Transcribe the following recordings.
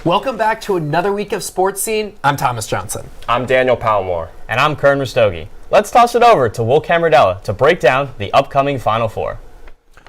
Welcome back to another week of Sports Scene. I'm Thomas Johnson. I'm Daniel Palmore. And I'm Curran Rastogi. Let's toss it over to Will Camardella to break down the upcoming Final Four.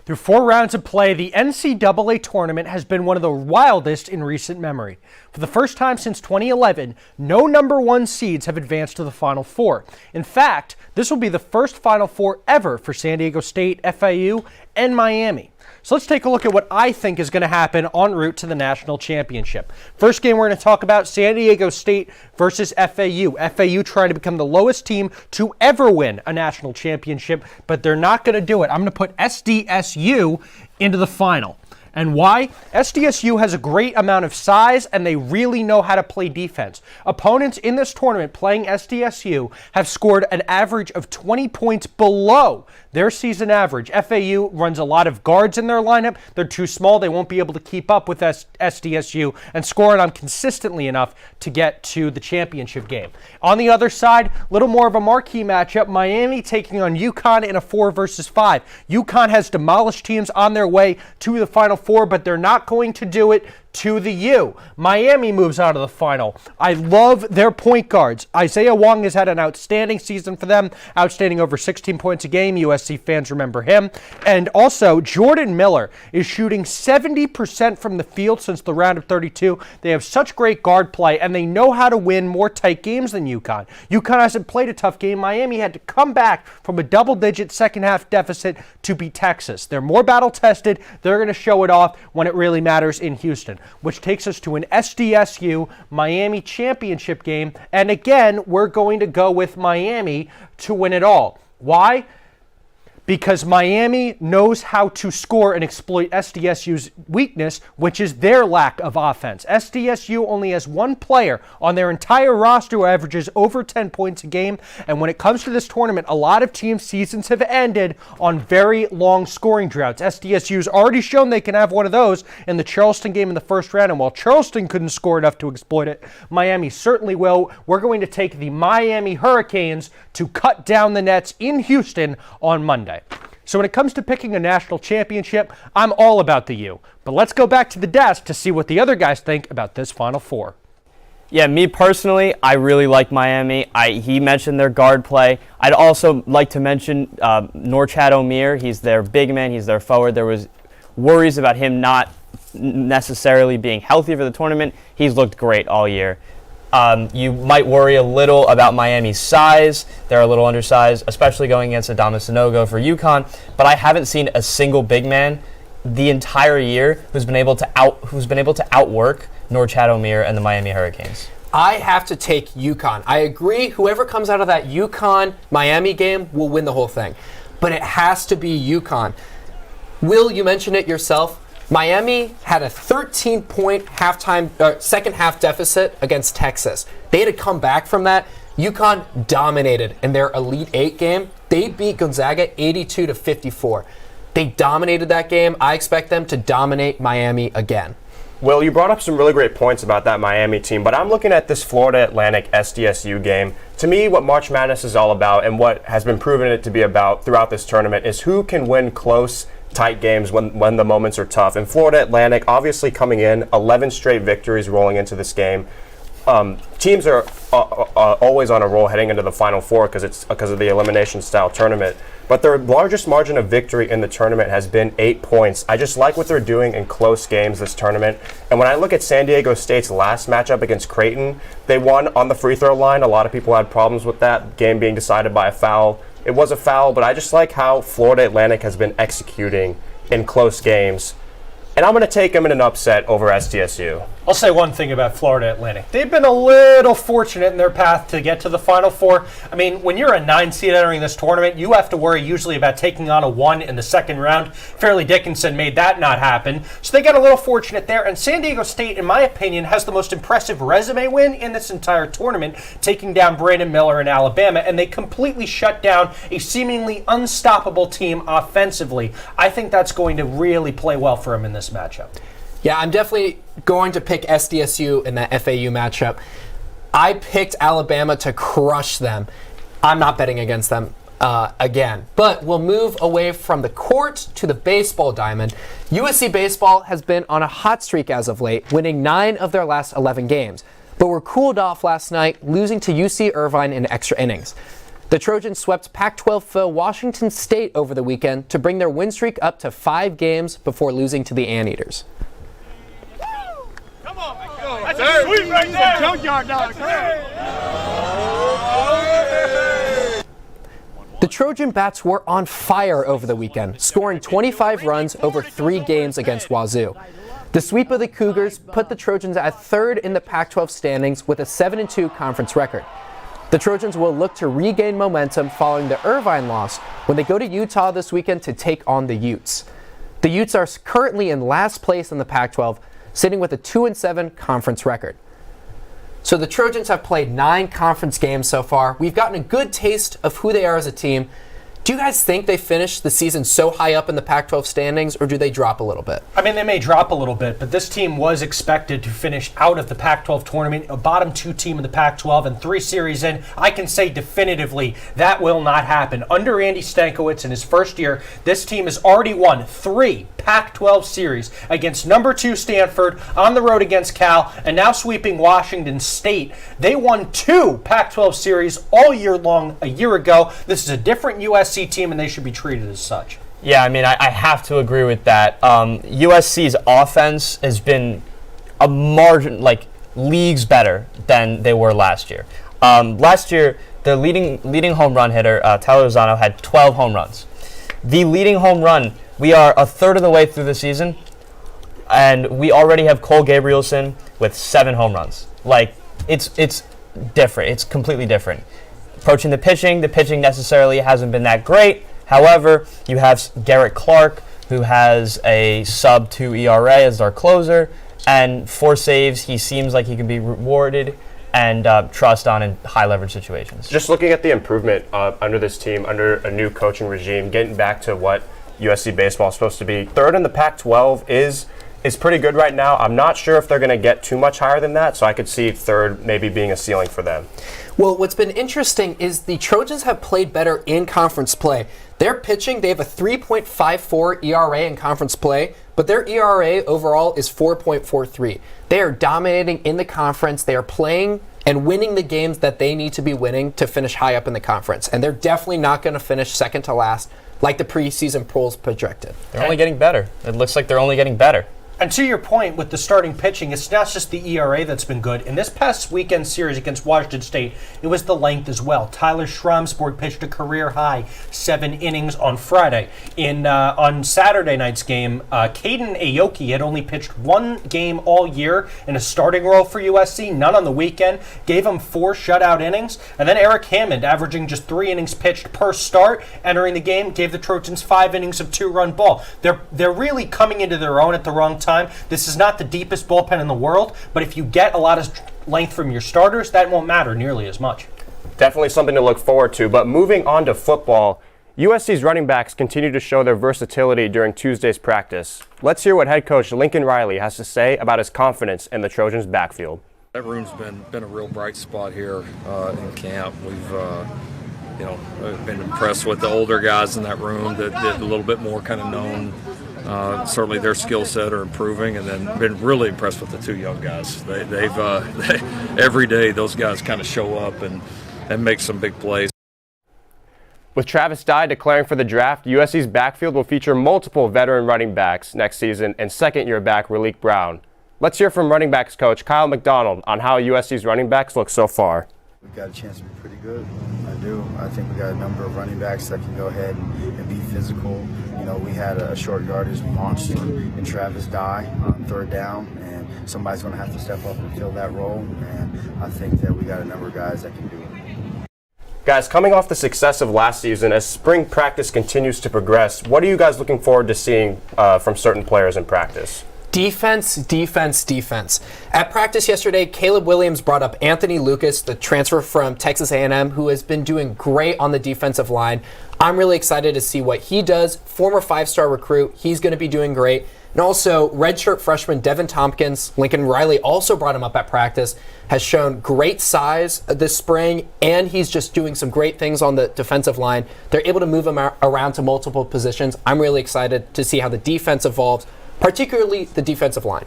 Through 4 rounds of play, the NCAA tournament has been one of the wildest in recent memory. For the first time since 2011, no number 1 seeds have advanced to the Final Four. In fact, this will be the first Final Four ever for San Diego State, FAU, and Miami. So let's take a look at what I think is going to happen en route to the national championship. First game we're going to talk about, San Diego State versus FAU. FAU trying to become the lowest team to ever win a national championship, but they're not going to do it. I'm going to put SDSU into the final. And why? SDSU has a great amount of size, and they really know how to play defense. Opponents in this tournament playing SDSU have scored an average of 20 points below their season average. FAU runs a lot of guards in their lineup. They're too small. They won't be able to keep up with SDSU and score it on consistently enough to get to the championship game. On the other side, a little more of a marquee matchup, Miami taking on UConn in a 4 versus 5. UConn has demolished teams on their way to the Final Four, but they're not going to do it to the U. Miami moves out of the final. I love their point guards. Isaiah Wong has had an outstanding season for them, outstanding over 16 points a game. USC fans remember him. And also, Jordan Miller is shooting 70% from the field since the round of 32. They have such great guard play, and they know how to win more tight games than UConn. UConn hasn't played a tough game. Miami had to come back from a double-digit second-half deficit to beat Texas. They're more battle-tested. They're going to show it off when it really matters in Houston, which takes us to an SDSU Miami championship game. And again, we're going to go with Miami to win it all. Why? Because Miami knows how to score and exploit SDSU's weakness, which is their lack of offense. SDSU only has 1 player on their entire roster who averages over 10 points a game. And when it comes to this tournament, a lot of team seasons have ended on very long scoring droughts. SDSU's already shown they can have one of those in the Charleston game in the first round. And while Charleston couldn't score enough to exploit it, Miami certainly will. We're going to take the Miami Hurricanes to cut down the nets in Houston on Monday. So when it comes to picking a national championship, I'm all about the U. But let's go back to the desk to see what the other guys think about this Final Four. Yeah, me personally, I really like Miami. He mentioned their guard play. I'd also like to mention Norchad Omier. He's their big man. He's their forward. There was worries about him not necessarily being healthy for the tournament. He's looked great all year. You might worry a little about Miami's size. They're a little undersized, especially going against Adama Sanogo for UConn. But I haven't seen a single big man the entire year who's been able to outwork Norchad Omier and the Miami Hurricanes. I have to take UConn. I agree. Whoever comes out of that UConn-Miami game will win the whole thing. But it has to be UConn. Will, you mentioned it yourself. Miami had a 13-point second half deficit against Texas. They had to come back from that. UConn dominated in their Elite 8 game. They beat Gonzaga 82-54. They dominated that game. I expect them to dominate Miami again. Will, you brought up some really great points about that Miami team, but I'm looking at this Florida Atlantic SDSU game. To me, what March Madness is all about and what has been proven it to be about throughout this tournament is who can win close, tight games when the moments are tough. And Florida Atlantic obviously coming in 11 straight victories rolling into this game. Teams are always on a roll heading into the Final Four because of the elimination style tournament. But their largest margin of victory in the tournament has been 8 points. I just like what they're doing in close games this tournament. And when I look at San Diego State's last matchup against Creighton, they won on the free throw line. A lot of people had problems with that game being decided by a foul. It was a foul, but I just like how Florida Atlantic has been executing in close games. And I'm going to take them in an upset over SDSU. I'll say one thing about Florida Atlantic. They've been a little fortunate in their path to get to the Final Four. I mean, when you're a 9 seed entering this tournament, you have to worry usually about taking on a 1 in the second round. Fairleigh Dickinson made that not happen. So they got a little fortunate there. And San Diego State, in my opinion, has the most impressive resume win in this entire tournament, taking down Brandon Miller in Alabama. And they completely shut down a seemingly unstoppable team offensively. I think that's going to really play well for them in this matchup. Yeah, I'm definitely going to pick SDSU in that FAU matchup. I picked Alabama to crush them. I'm not betting against them. again. But we'll move away from the court to the baseball diamond. USC Baseball has been on a hot streak as of late, winning 9 of their last 11 games, but were cooled off last night, losing to UC Irvine in extra innings. The Trojans swept Pac-12 foe Washington State over the weekend to bring their win streak up to 5 games before losing to the Anteaters. Come on, that's a sweep right there. Junkyard dog. The Trojan Bats were on fire over the weekend, scoring 25 runs over 3 games against Wazoo. The sweep of the Cougars put the Trojans at 3rd in the Pac-12 standings with a 7-2 conference record. The Trojans will look to regain momentum following the Irvine loss when they go to Utah this weekend to take on the Utes. The Utes are currently in last place in the Pac-12, sitting with a 2-7 conference record. So the Trojans have played 9 conference games so far. We've gotten a good taste of who they are as a team. Do you guys think they finished the season so high up in the Pac-12 standings, or do they drop a little bit? I mean, they may drop a little bit, but this team was expected to finish out of the Pac-12 tournament, a bottom 2 team in the Pac-12, and 3 series in. I can say definitively that will not happen. Under Andy Stankiewicz in his first year, this team has already won 3 Pac-12 series against number 2 Stanford, on the road against Cal, and now sweeping Washington State. They won 2 Pac-12 series all year long a year ago. This is a different USC team, and they should be treated as such. Yeah, I mean, I have to agree with that. USC's offense has been a margin, like, leagues better than they were last year. Last year, the leading home run hitter, Tyler Lozano, had 12 home runs. The leading home run, we are a third of the way through the season, and we already have Cole Gabrielson with 7 home runs. Like, it's different. It's completely different. Approaching the pitching necessarily hasn't been that great. However, you have Garrett Clark, who has a sub-2 ERA as our closer, and 4 saves. He seems like he can be rewarded and trust on in high-leverage situations. Just looking at the improvement under this team, under a new coaching regime, getting back to what USC Baseball is supposed to be. 3rd in the Pac-12 is pretty good right now. I'm not sure if they're going to get too much higher than that, so I could see 3rd maybe being a ceiling for them. Well, what's been interesting is the Trojans have played better in conference play. Their pitching, they have a 3.54 ERA in conference play, but their ERA overall is 4.43. They are dominating in the conference. They are playing and winning the games that they need to be winning to finish high up in the conference. And they're definitely not going to finish second to last like the preseason polls projected. They're only getting better. It looks like they're only getting better. And to your point with the starting pitching, it's not just the ERA that's been good. In this past weekend series against Washington State, it was the length as well. Tyler Schramsborg pitched a career-high 7 innings on Friday. On Saturday night's game, Caden Aoki had only pitched 1 game all year in a starting role for USC, none on the weekend, gave him 4 shutout innings. And then Eric Hammond, averaging just 3 innings pitched per start, entering the game, gave the Trojans 5 innings of 2-run ball. They're really coming into their own at the wrong time. This is not the deepest bullpen in the world, but if you get a lot of length from your starters, that won't matter nearly as much. Definitely something to look forward to. But moving on to football, USC's running backs continue to show their versatility during Tuesday's practice. Let's hear what head coach Lincoln Riley has to say about his confidence in the Trojans' backfield. That room's been a real bright spot here in camp. We've been impressed with the older guys in that room that a little bit more kind of known. Certainly their skill set are improving, and then been really impressed with the 2 young guys. They've every day those guys kind of show up and make some big plays. With Travis Dye declaring for the draft, USC's backfield will feature multiple veteran running backs next season and second-year back Raleek Brown. Let's hear from running backs coach Kyle McDonald on how USC's running backs look so far. We've got a chance to be pretty good. I do. I think we got a number of running backs that can go ahead and be physical. You know, we had a short yardage monster in Travis Dye on 3rd down, and somebody's going to have to step up and fill that role. And I think that we got a number of guys that can do it. Guys, coming off the success of last season, as spring practice continues to progress, what are you guys looking forward to seeing from certain players in practice? Defense, defense, defense. At practice yesterday, Caleb Williams brought up Anthony Lucas, the transfer from Texas A&M, who has been doing great on the defensive line. I'm really excited to see what he does. Former 5-star recruit, he's going to be doing great. And also, redshirt freshman Devin Tompkins, Lincoln Riley also brought him up at practice, has shown great size this spring, and he's just doing some great things on the defensive line. They're able to move him around to multiple positions. I'm really excited to see how the defense evolves, particularly the defensive line.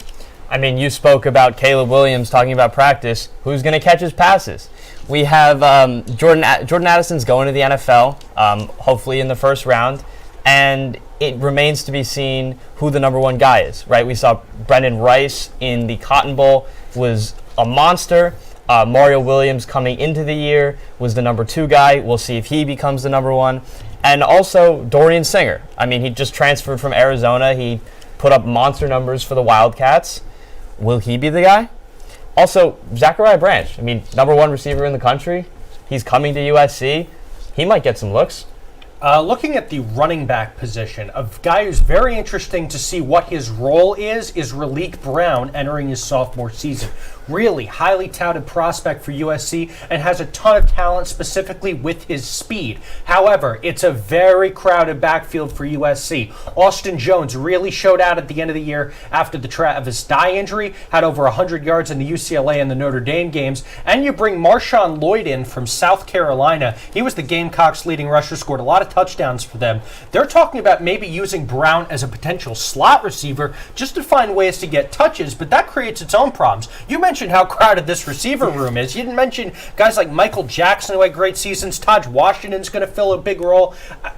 I mean, you spoke about Caleb Williams talking about practice. Who's going to catch his passes? We have Jordan Addison's going to the NFL, hopefully in the first round, and it remains to be seen who the number one guy is, right? We saw Brendan Rice in the Cotton Bowl was a monster. Mario Williams coming into the year was the number 2 guy. We'll see if he becomes the number 1. And also Dorian Singer. I mean, he just transferred from Arizona. He put up monster numbers for the Wildcats. Will he be the guy? Also, Zachariah Branch. I mean, number 1 receiver in the country. He's coming to USC. He might get some looks. Looking at the running back position, a guy who's very interesting to see what his role is Raleek Brown entering his sophomore season. Really highly touted prospect for USC and has a ton of talent specifically with his speed. However, it's a very crowded backfield for USC. Austin Jones really showed out at the end of the year after the Travis Dye injury, had over 100 yards in the UCLA and the Notre Dame games. And you bring Marshawn Lloyd in from South Carolina. He was the Gamecocks' leading rusher, scored a lot of touchdowns for them. They're talking about maybe using Brown as a potential slot receiver just to find ways to get touches, but that creates its own problems. You mentioned how crowded this receiver room is. You didn't mention guys like Michael Jackson who had great seasons. Taj Washington's going to fill a big role.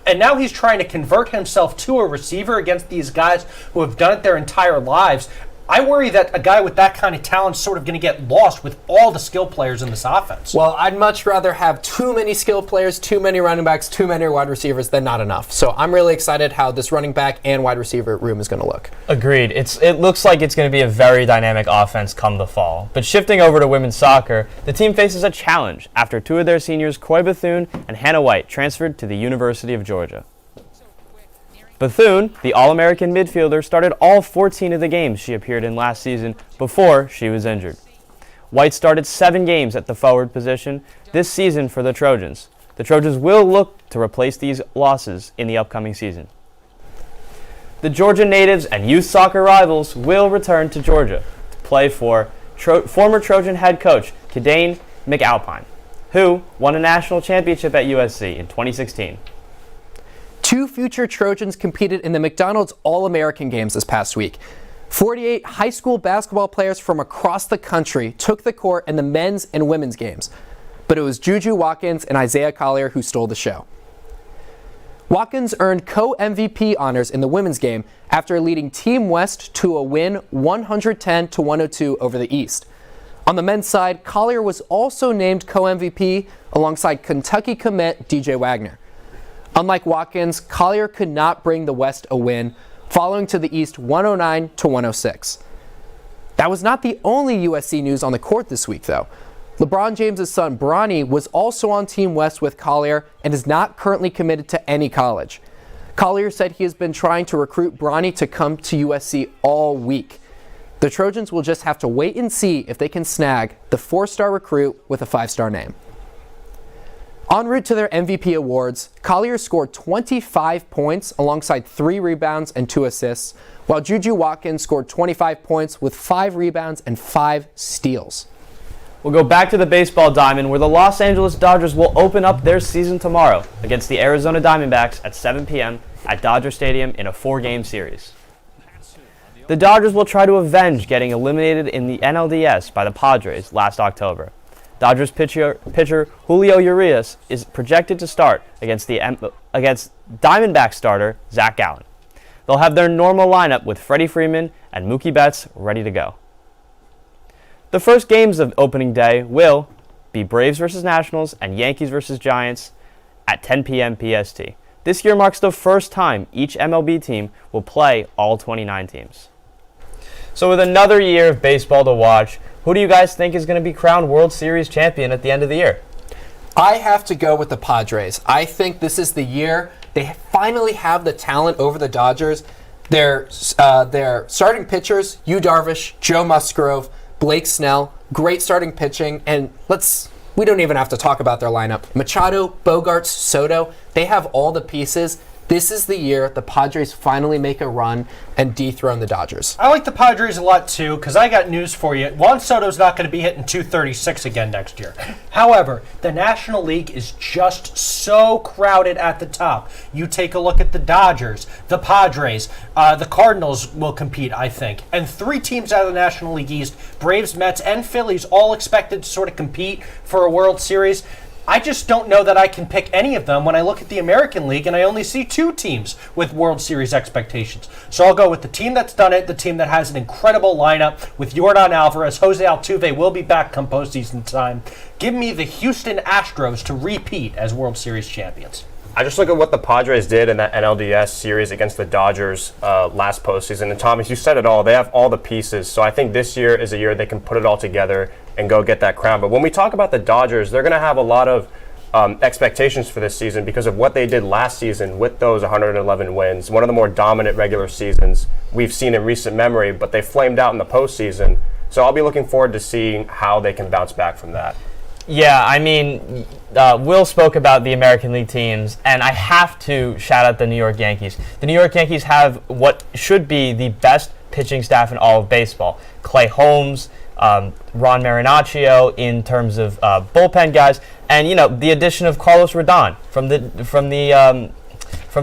And now he's trying to convert himself to a receiver against these guys who have done it their entire lives. I worry that a guy with that kind of talent is sort of going to get lost with all the skill players in this offense. Well, I'd much rather have too many skill players, too many running backs, too many wide receivers than not enough. So I'm really excited how this running back and wide receiver room is going to look. Agreed. It looks like it's going to be a very dynamic offense come the fall. But shifting over to women's soccer, the team faces a challenge after 2 of their seniors, Coy Bethune and Hannah White, transferred to the University of Georgia. Bethune, the All-American midfielder, started all 14 of the games she appeared in last season before she was injured. White started 7 games at the forward position this season for the Trojans. The Trojans will look to replace these losses in the upcoming season. The Georgia natives and youth soccer rivals will return to Georgia to play for former Trojan head coach Kidane McAlpine, who won a national championship at USC in 2016. 2 future Trojans competed in the McDonald's All-American Games this past week. 48 high school basketball players from across the country took the court in the men's and women's games, but it was Juju Watkins and Isaiah Collier who stole the show. Watkins earned co-MVP honors in the women's game after leading Team West to a win 110-102 over the East. On the men's side, Collier was also named co-MVP alongside Kentucky commit DJ Wagner. Unlike Watkins, Collier could not bring the West a win, falling to the East 109-106. That was not the only USC news on the court this week, though. LeBron James' son, Bronny, was also on Team West with Collier and is not currently committed to any college. Collier said he has been trying to recruit Bronny to come to USC all week. The Trojans will just have to wait and see if they can snag the 4-star recruit with a 5-star name. En route to their MVP awards, Collier scored 25 points alongside 3 rebounds and 2 assists, while Juju Watkins scored 25 points with 5 rebounds and 5 steals. We'll go back to the baseball diamond where the Los Angeles Dodgers will open up their season tomorrow against the Arizona Diamondbacks at 7 p.m. at Dodger Stadium in a 4-game series. The Dodgers will try to avenge getting eliminated in the NLDS by the Padres last October. Dodgers pitcher Julio Urias is projected to start against Diamondback starter Zach Gallen. They'll have their normal lineup with Freddie Freeman and Mookie Betts ready to go. The first games of opening day will be Braves versus Nationals and Yankees versus Giants at 10 p.m. PST. This year marks the first time each MLB team will play all 29 teams. So with another year of baseball to watch, who do you guys think is going to be crowned World Series champion at the end of the year? I have to go with the Padres. I think this is the year they finally have the talent over the Dodgers. Their starting pitchers, Yu Darvish, Joe Musgrove, Blake Snell, great starting pitching, and we don't even have to talk about their lineup. Machado, Bogarts, Soto, they have all the pieces. This is the year the Padres finally make a run and dethrone the Dodgers. I like the Padres a lot too, because I got news for you. Juan Soto's not going to be hitting 236 again next year. However, the National League is just so crowded at the top. You take a look at the Dodgers, the Padres, the Cardinals will compete, I think. And 3 teams out of the National League East, Braves, Mets, and Phillies, all expected to sort of compete for a World Series. I just don't know that I can pick any of them when I look at the American League and I only see 2 teams with World Series expectations. So I'll go with the team that's done it, the team that has an incredible lineup with Yordan Alvarez. Jose Altuve will be back come postseason time. Give me the Houston Astros to repeat as World Series champions. I just look at what the Padres did in that NLDS series against the Dodgers last postseason. And Thomas, you said it all. They have all the pieces. So I think this year is a year they can put it all together and go get that crown. But when we talk about the Dodgers, they're going to have a lot of expectations for this season because of what they did last season with those 111 wins. One of the more dominant regular seasons we've seen in recent memory, but they flamed out in the postseason. So I'll be looking forward to seeing how they can bounce back from that. Yeah, I mean, Will spoke about the American League teams, and I have to shout out the New York Yankees. The New York Yankees have what should be the best pitching staff in all of baseball. Clay Holmes, Ron Marinaccio in terms of bullpen guys, and the addition of Carlos Rodon from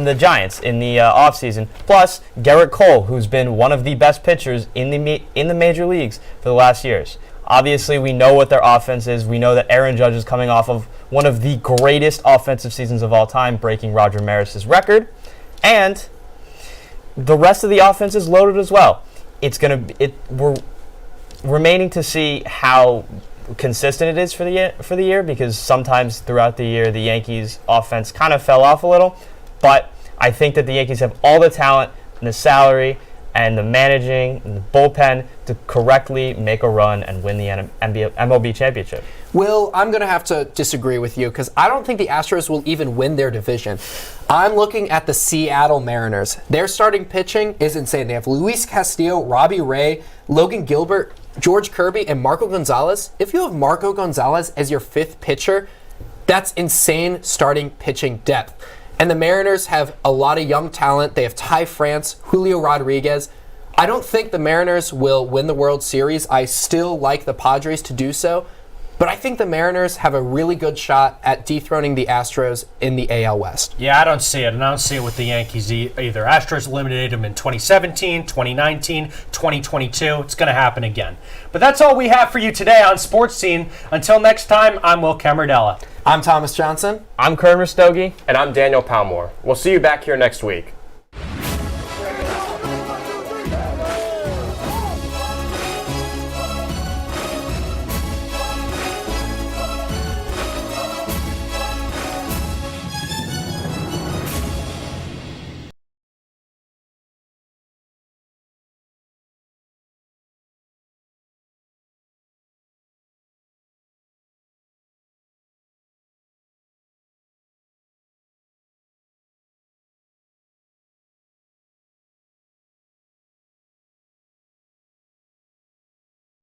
the Giants in the offseason, plus Garrett Cole, who's been one of the best pitchers in the major leagues for the last years. Obviously, we know what their offense is. We know that Aaron Judge is coming off of one of the greatest offensive seasons of all time, breaking Roger Maris's record. And the rest of the offense is loaded as well. We're remaining to see how consistent it is for the year, because sometimes throughout the year the Yankees offense kind of fell off a little. But I think that the Yankees have all the talent and the salary and the managing and the bullpen to correctly make a run and win the MLB championship. Will, I'm going to have to disagree with you because I don't think the Astros will even win their division. I'm looking at the Seattle Mariners. Their starting pitching is insane. They have Luis Castillo, Robbie Ray, Logan Gilbert, George Kirby, and Marco Gonzalez. If you have Marco Gonzalez as your 5th pitcher, that's insane starting pitching depth. And the Mariners have a lot of young talent. They have Ty France, Julio Rodriguez. I don't think the Mariners will win the World Series. I still like the Padres to do so. But I think the Mariners have a really good shot at dethroning the Astros in the AL West. Yeah, I don't see it, and I don't see it with the Yankees either. Astros eliminated them in 2017, 2019, 2022. It's going to happen again. But that's all we have for you today on Sports Scene. Until next time, I'm Will Camardella. I'm Thomas Johnson. I'm Curran Rastogi. And I'm Daniel Palmore. We'll see you back here next week.